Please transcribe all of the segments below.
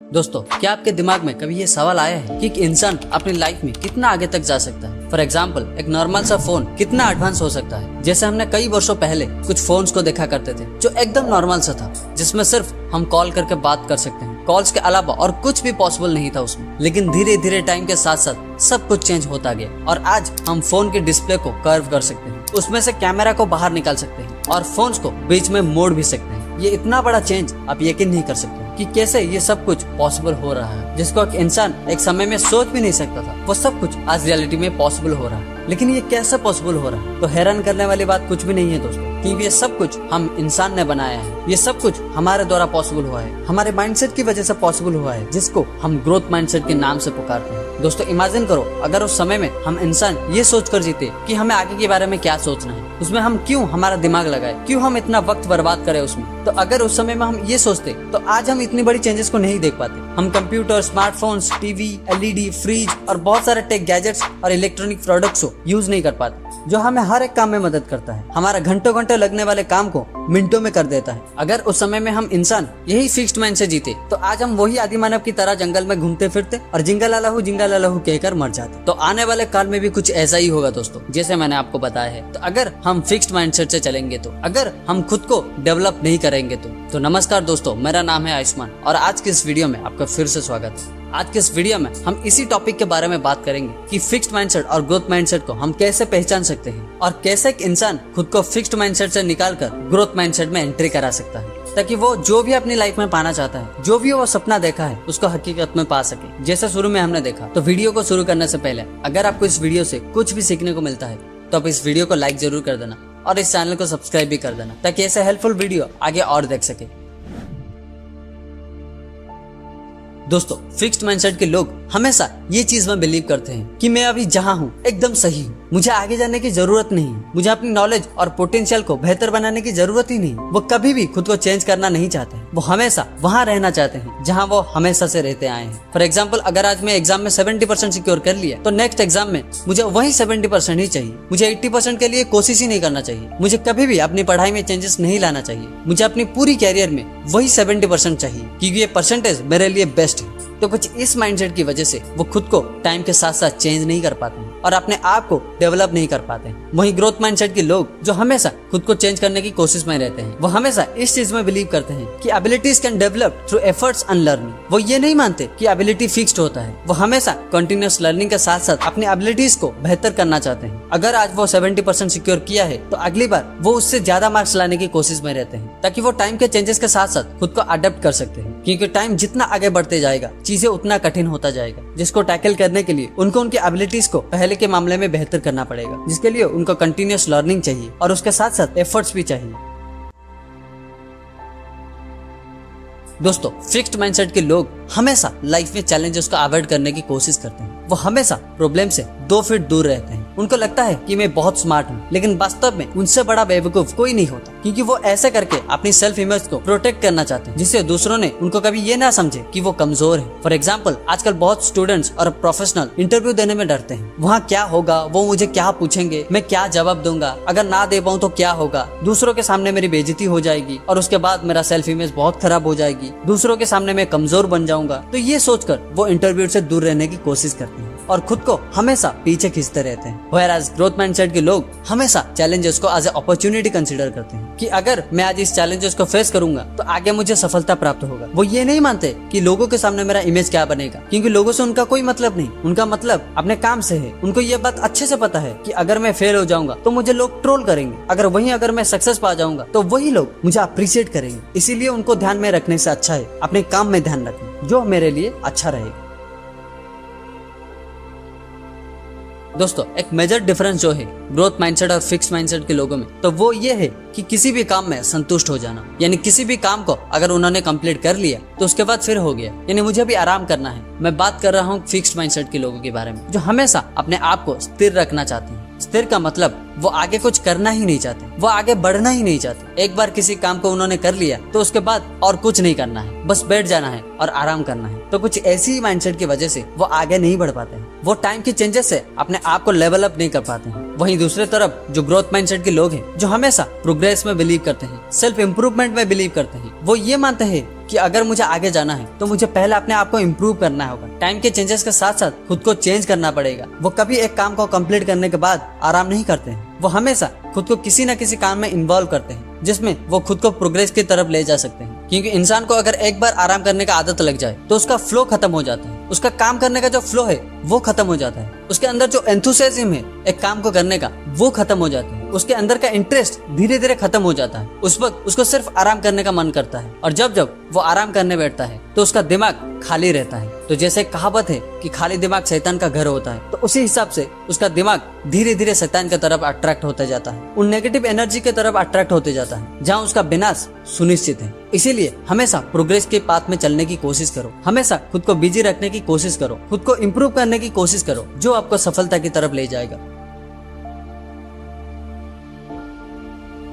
दोस्तों, क्या आपके दिमाग में कभी ये सवाल आया है कि एक इंसान अपनी लाइफ में कितना आगे तक जा सकता है? फॉर एग्जाम्पल, एक नॉर्मल सा फोन कितना एडवांस हो सकता है? जैसे हमने कई वर्षों पहले कुछ फोन्स को देखा करते थे जो एकदम नॉर्मल सा था, जिसमें सिर्फ हम कॉल करके बात कर सकते हैं। कॉल्स के अलावा और कुछ भी पॉसिबल नहीं था उसमें। लेकिन धीरे धीरे टाइम के साथ साथ सब कुछ चेंज होता गया और आज हम फोन के डिस्प्ले को कर्व कर सकते हैं, उसमें से कैमरा को बाहर निकाल सकते हैं और फोन्स को बीच में मोड़ भी सकते हैं। ये इतना बड़ा चेंज आप यकीन नहीं कर सकते कि कैसे ये सब कुछ पॉसिबल हो रहा है, जिसको एक इंसान एक समय में सोच भी नहीं सकता था। वो सब कुछ आज रियलिटी में पॉसिबल हो रहा है। लेकिन ये कैसे पॉसिबल हो रहा है? तो हैरान करने वाली बात कुछ भी नहीं है दोस्तों, क्योंकि ये सब कुछ हम इंसान ने बनाया है। ये सब कुछ हमारे द्वारा पॉसिबल हुआ है, हमारे माइंडसेट की वजह से पॉसिबल हुआ है, जिसको हम ग्रोथ माइंडसेट के नाम से पुकारते हैं। दोस्तों, इमेजिन करो अगर उस समय में हम इंसान ये सोच कर जीते कि हमें आगे के बारे में क्या सोचना है, उसमें हम क्यों हमारा दिमाग लगाए, क्यों हम इतना वक्त बर्बाद करें उसमें। तो अगर उस समय में हम ये सोचते तो आज हम इतनी बड़ी चेंजेस को नहीं देख पाते। हम computer, smartphones, TV, LED, fridge और बहुत सारे टेक गैजेट्स और इलेक्ट्रॉनिक प्रोडक्ट्स को यूज नहीं कर पाते, जो हमें हर एक काम में मदद करता है। हमारा घंटों घंटे लगने वाले काम को मिनटों में कर देता है। अगर उस समय में हम इंसान यही फिक्स्ड माइंड से जीते तो आज हम वही आदि मानव की तरह जंगल में घूमते फिरते और जिंगल लालहू कहकर मर जाते। तो आने वाले काल में भी कुछ ऐसा ही होगा दोस्तों, जैसे मैंने आपको बताया है। तो अगर हम फिक्स्ड माइंडसेट से चलेंगे, तो अगर हम खुद को डेवलप नहीं करेंगे तो नमस्कार दोस्तों, मेरा नाम है आयुष्मान और आज की इस वीडियो में आपका फिर से स्वागत है। आज के इस वीडियो में हम इसी टॉपिक के बारे में बात करेंगे कि फिक्स्ड माइंडसेट और ग्रोथ माइंडसेट को हम कैसे पहचान सकते हैं और कैसे एक इंसान खुद को फिक्स्ड माइंडसेट से निकालकर ग्रोथ माइंडसेट में एंट्री करा सकता है, ताकि वो जो भी अपनी लाइफ में पाना चाहता है, जो भी वो सपना देखा है, उसको हकीकत में पा सके, जैसे शुरू में हमने देखा। तो वीडियो को शुरू करने से पहले अगर आपको इस वीडियो से कुछ भी सीखने को मिलता है तो आप इस वीडियो को लाइक जरूर कर देना और इस चैनल को सब्सक्राइब भी कर देना, ताकि ऐसे हेल्पफुल वीडियो आगे और देख सके। दोस्तों, फिक्स्ड माइंडसेट के लोग हमेशा ये चीज में बिलीव करते हैं कि मैं अभी जहाँ हूँ एकदम सही हूँ, मुझे आगे जाने की जरूरत नहीं है, मुझे अपनी नॉलेज और पोटेंशियल को बेहतर बनाने की जरूरत ही नहीं। वो कभी भी खुद को चेंज करना नहीं चाहते हैं, वो हमेशा वहाँ रहना चाहते हैं जहाँ वो हमेशा से रहते आए हैं। फॉर एग्जाम्पल, अगर आज मैं एग्जाम में 70% सिक्योर कर लिया तो नेक्स्ट एग्जाम में मुझे वही 70% ही चाहिए। मुझे 80% के लिए कोशिश ही नहीं करना चाहिए। मुझे कभी भी अपनी पढ़ाई में चेंजेस नहीं लाना चाहिए। मुझे अपनी पूरी कैरियर में वही 70% चाहिए, क्योंकि ये परसेंटेज मेरे लिए बेस्ट है। तो कुछ इस माइंडसेट की वजह से वो खुद को टाइम के साथ साथ चेंज नहीं कर पाते हैं और अपने आप को डेवलप नहीं कर पाते हैं। वहीं ग्रोथ माइंडसेट के लोग जो हमेशा खुद को चेंज करने की कोशिश में रहते हैं, वो हमेशा इस चीज में बिलीव करते हैं कि abilities can develop through efforts and learning. वो ये नहीं मानते कि एबिलिटी फिक्स्ड होता है। वो हमेशा कंटिन्यूअस लर्निंग के साथ साथ अपनी एबिलिटीज को बेहतर करना चाहते हैं। अगर आज वो 70% सिक्योर किया है तो अगली बार वो उससे ज्यादा मार्क्स लाने की कोशिश में रहते हैं, ताकि वो टाइम के चेंजेस के साथ साथ खुद को अडेप्ट कर सकते हैं। क्योंकि टाइम जितना आगे बढ़ते जाएगा, चीजें उतना कठिन होता जाएगा, जिसको टैकल करने के लिए उनको उनकी एबिलिटीज को पहले के मामले में बेहतर करना पड़ेगा, जिसके लिए उनको कंटिन्यूअस लर्निंग चाहिए और उसके साथ साथ एफर्ट्स भी चाहिए। दोस्तों, फिक्स्ड माइंडसेट के लोग हमेशा लाइफ में चैलेंजेस को अवॉइड करने की कोशिश करते हैं। वो हमेशा प्रॉब्लम से 2 फीट दूर रहते हैं। उनको लगता है कि मैं बहुत स्मार्ट हूँ, लेकिन वास्तव में उनसे बड़ा बेवकूफ कोई नहीं होता, क्योंकि वो ऐसे करके अपनी सेल्फ इमेज को प्रोटेक्ट करना चाहते हैं, जिससे दूसरों ने उनको कभी ये ना समझे कि वो कमजोर है। फॉर एग्जाम्पल, आजकल बहुत स्टूडेंट्स और प्रोफेशनल इंटरव्यू देने में डरते हैं। वहाँ क्या होगा, वो मुझे क्या पूछेंगे, मैं क्या जवाब दूंगा, अगर ना दे पाऊँ तो क्या होगा, दूसरों के सामने मेरी बेइज्जती हो जाएगी और उसके बाद मेरा सेल्फ इमेज बहुत खराब हो जाएगी, दूसरों के सामने मैं कमजोर बन जाऊंगा। तो ये सोचकर वो इंटरव्यू से दूर रहने की कोशिश करते हैं और खुद को हमेशा पीछे खींचते रहते हैं। Whereas ग्रोथ माइंडसेट के लोग हमेशा चैलेंजेस को एज ए अपॉर्चुनिटी कंसीडर करते हैं कि अगर मैं आज इस चैलेंजेस को फेस करूंगा तो आगे मुझे सफलता प्राप्त होगा। वो ये नहीं मानते कि लोगों के सामने मेरा इमेज क्या बनेगा, क्योंकि लोगों से उनका कोई मतलब नहीं, उनका मतलब अपने काम से है। उनको ये बात अच्छे से पता है कि अगर मैं फेल हो जाऊंगा तो मुझे लोग ट्रोल करेंगे, अगर मैं सक्सेस पा जाऊंगा तो वही लोग मुझे अप्रिशिएट करेंगे। इसीलिए उनको ध्यान में रखने से अच्छा है अपने काम में ध्यान रखना, जो मेरे लिए अच्छा रहेगा। दोस्तों, एक मेजर डिफरेंस जो है ग्रोथ माइंडसेट और फिक्स्ड माइंडसेट के लोगों में, तो वो ये है कि किसी भी काम में संतुष्ट हो जाना। यानी किसी भी काम को अगर उन्होंने कंप्लीट कर लिया तो उसके बाद फिर हो गया, यानी मुझे भी आराम करना है। मैं बात कर रहा हूँ फिक्स्ड माइंडसेट के लोगों के बारे में, जो हमेशा अपने आप को स्थिर रखना चाहते हैं। स्थिर का मतलब वो आगे कुछ करना ही नहीं चाहते, वो आगे बढ़ना ही नहीं चाहते। एक बार किसी काम को उन्होंने कर लिया तो उसके बाद और कुछ नहीं करना है, बस बैठ जाना है और आराम करना है। तो कुछ ऐसी माइंडसेट की वजह से वो आगे नहीं बढ़ पाते हैं। वो टाइम की चेंजेस से अपने आप को लेवल अप नहीं कर पाते हैं। वहीं दूसरी तरफ जो ग्रोथ माइंडसेट के लोग हैं, जो हमेशा प्रोग्रेस में बिलीव करते हैं, सेल्फ इम्प्रूवमेंट में बिलीव करते हैं, वो ये मानते हैं कि अगर मुझे आगे जाना है तो मुझे पहले अपने आप को इम्प्रूव करना होगा। टाइम के चेंजेस के साथ साथ खुद को चेंज करना पड़ेगा। वो कभी एक काम को कंप्लीट करने के बाद आराम नहीं करते हैं। वो हमेशा खुद को किसी न किसी काम में इन्वॉल्व करते हैं जिसमें वो खुद को प्रोग्रेस की तरफ ले जा सकते हैं। क्योंकि इंसान को अगर एक बार आराम करने का आदत लग जाए तो उसका फ्लो खत्म हो जाता है। उसका काम करने का जो फ्लो है वो खत्म हो जाता है। उसके अंदर जो एंथुसियाज्म है एक काम को करने का वो खत्म हो जाता है। उसके अंदर का इंटरेस्ट धीरे धीरे खत्म हो जाता है। उस वक्त उसको सिर्फ आराम करने का मन करता है। और जब जब वो आराम करने बैठता है तो उसका दिमाग खाली रहता है। तो जैसे कहावत है कि खाली दिमाग शैतान का घर होता है, तो उसी हिसाब से उसका दिमाग धीरे धीरे शैतान की तरफ अट्रैक्ट होते जाता है, उन नेगेटिव एनर्जी की तरफ अट्रैक्ट होते जाता है जहाँ उसका विनाश सुनिश्चित है। इसीलिए हमेशा प्रोग्रेस के पाथ में चलने की कोशिश करो। हमेशा खुद को बिजी रखने की कोशिश करो। खुद को इम्प्रूव करने की कोशिश करो जो आपको सफलता की तरफ ले जाएगा।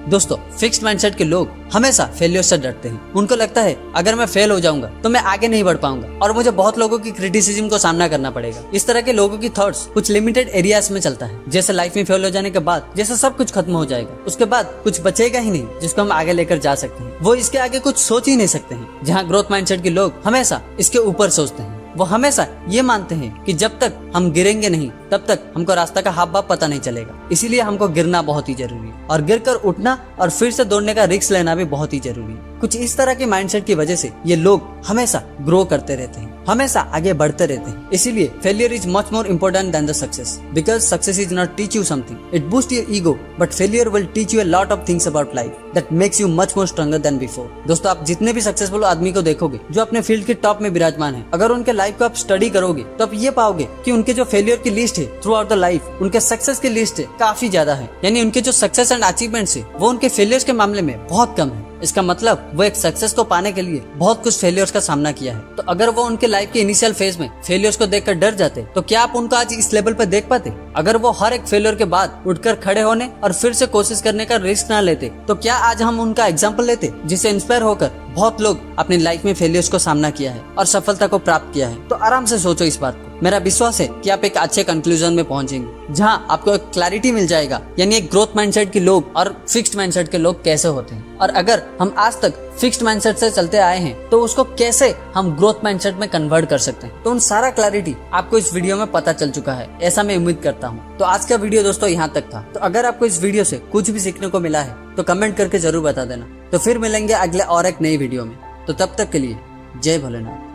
दोस्तों, फिक्स्ड माइंडसेट के लोग हमेशा फेलियर से डरते हैं। उनको लगता है अगर मैं फेल हो जाऊंगा तो मैं आगे नहीं बढ़ पाऊंगा और मुझे बहुत लोगों की क्रिटिसिज्म को सामना करना पड़ेगा। इस तरह के लोगों की थॉट्स कुछ लिमिटेड एरियाज में चलता है। जैसे लाइफ में फेल हो जाने के बाद जैसे सब कुछ खत्म हो जाएगा, उसके बाद कुछ बचेगा ही नहीं जिसको हम आगे लेकर जा सकते हैं। वो इसके आगे कुछ सोच ही नहीं सकते हैं। जहाँ ग्रोथ माइंडसेट के लोग हमेशा इसके ऊपर सोचते हैं। वो हमेशा ये मानते हैं कि जब तक हम गिरेंगे नहीं तब तक हमको रास्ता का हाव भाव पता नहीं चलेगा। इसीलिए हमको गिरना बहुत ही जरूरी है और गिरकर उठना और फिर से दौड़ने का रिस्क लेना भी बहुत ही जरूरी है। कुछ इस तरह के माइंडसेट की वजह से ये लोग हमेशा ग्रो करते रहते हैं, हमेशा आगे बढ़ते रहते हैं। इसीलिए failure is much more important then the success, because success is not teach you something, it boost your ego, but failure will teach you a lot of things about life that makes you much more stronger than before. दोस्तों, आप जितने भी successful आदमी को देखोगे जो अपने field के टॉप में विराजमान है, अगर उनके लाइफ को आप स्टडी करोगे तो आप ये पाओगे कि उनके जो फेलियर की लिस्ट है थ्रू आउट द लाइफ, उनके सक्सेस की लिस्ट है काफी ज्यादा है। यानी उनके जो सक्सेस एंड अचीवमेंट्स है वो उनके फेलियर्स के मामले में बहुत कम है। इसका मतलब वो एक सक्सेस को पाने के लिए बहुत कुछ फेलियर्स का सामना किया है। तो अगर वो उनके लाइफ के इनिशियल फेज में फेलियर्स को देखकर डर जाते तो क्या आप उनको आज इस लेवल पर देख पाते? अगर वो हर एक फेलियर के बाद उठकर खड़े होने और फिर से कोशिश करने का रिस्क ना लेते तो क्या आज हम उनका एग्जाम्पल लेते, जिससे इंस्पायर होकर बहुत लोग अपनी लाइफ में फेलियर्स को सामना किया है और सफलता को प्राप्त किया है। तो आराम से सोचो इस बात को। मेरा विश्वास है कि आप एक अच्छे कंक्लूजन में पहुंचेंगे जहां आपको एक क्लैरिटी मिल जाएगा, यानी एक ग्रोथ माइंडसेट के लोग और फिक्स्ड माइंडसेट के लोग कैसे होते हैं। और अगर हम आज तक फिक्स्ड माइंडसेट से चलते आए हैं तो उसको कैसे हम ग्रोथ माइंडसेट में कन्वर्ट कर सकते हैं, तो उन सारा क्लैरिटी आपको इस वीडियो में पता चल चुका है, ऐसा मैं उम्मीद करता हूँ। तो आज का वीडियो दोस्तों यहाँ तक था। तो अगर आपको इस वीडियो से कुछ भी सीखने को मिला है तो कमेंट करके जरूर बता देना। तो फिर मिलेंगे अगले और एक नई वीडियो में। तो तब तक के लिए जय भोलेनाथ।